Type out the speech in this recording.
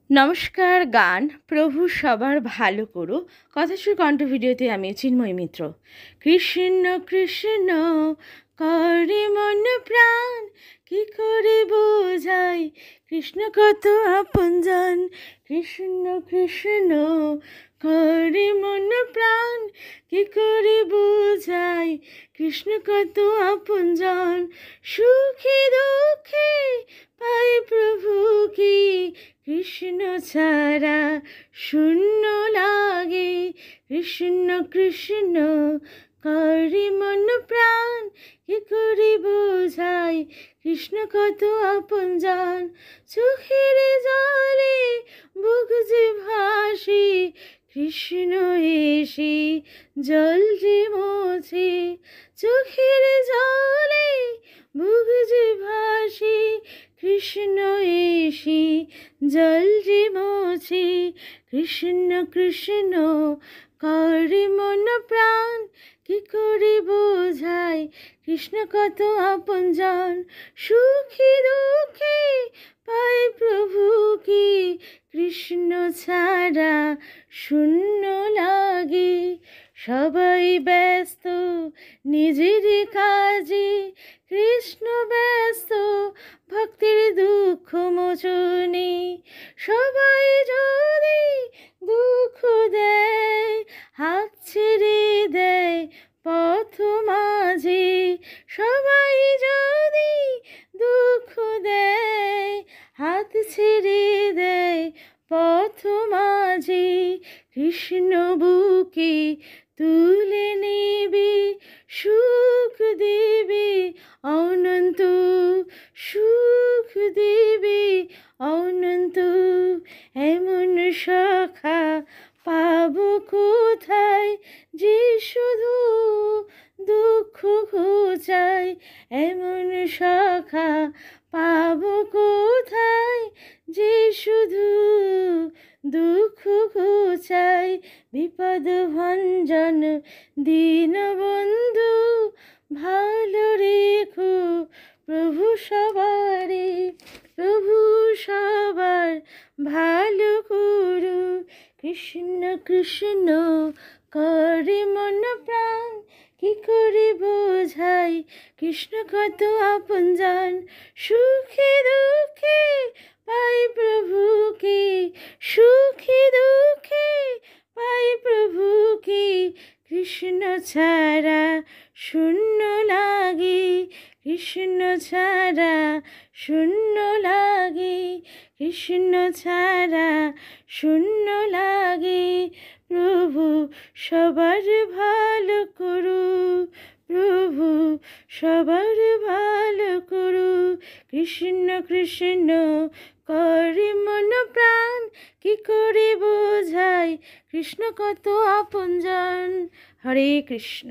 নমস্কার। গান প্রভু সবার ভালো করো কথাসুর কণ্ঠ ভিডিওতে আমি চিন্ময় মিত্র। কৃষ্ণ কৃষ্ণ করে মন প্রাণ, কি করে বোঝাই কৃষ্ণ কত আপনজন। কৃষ্ণ কৃষ্ণ করে মন প্রাণ, কি করে বোঝাই কৃষ্ণ কত আপনজন। সুখে দুঃখে পাই প্রভু কি, কৃষ্ণ ছাড়া শূন্য লাগে। কৃষ্ণ কৃষ্ণ করে মন প্রাণ, কি করে বোঝাই কৃষ্ণ কত আপনজন। চোখের জলে বুক যে ভাসে, কৃষ্ণ এসে জল যে মোছে। চোখের জলে বুক যে ভাসে, কৃষ্ণ এসে জল যে মোছে। কৃষ্ণ কৃষ্ণ করে মন প্রাণ, কি করে বোঝাই কৃষ্ণ কত আপনজন। সুখে দুঃখে পাই প্রভু কি, কৃষ্ণ ছাড়া শূন্য লাগে। সবাই ব্যস্ত নিজের কাজে, কৃষ্ণ ব্যস্ত ভক্তির দুঃখ মোচনে। সবাই যদি দুঃখ দেয়, হাত ছেড়ে দেয় পথ মাঝে। সবাই যদি দুঃখ দেয়, হাত ছেড়ে দেয় পথ মাঝে। কৃষ্ণ বুকে তুলে নেবে, সুখ দেবে অনন্ত, সুখ দেবে অনন্ত। এমন সখা পাবো কোথায়, যে শুধু দুঃখ ঘোচায়। এমন সখা পাবো কোথায়, যে শুধু দুঃখ ঘোচায়। বিপদ ভঞ্জন দীনবন্ধু, ভালো রেখো প্রভু সবারে। প্রভু সবার ভালো করো। কৃষ্ণ কৃষ্ণ করে মন প্রাণ, কি করে বোঝাই কৃষ্ণ কত আপনজন। সুখে দুঃখে পাই প্রভুকে, সুখে দুঃখে পাই প্রভুকে। কৃষ্ণ ছাড়া শূন্য লাগে, কৃষ্ণ ছাড়া শূন্য লাগে। কৃষ্ণ ছাড়া শূন্য লাগে। প্রভু সবার ভালো করু, প্রভু সবার ভালো করু। কৃষ্ণ কৃষ্ণ করে মন প্রাণ, কি করে বোঝাই কৃষ্ণ কত আপনজন। হরে কৃষ্ণ।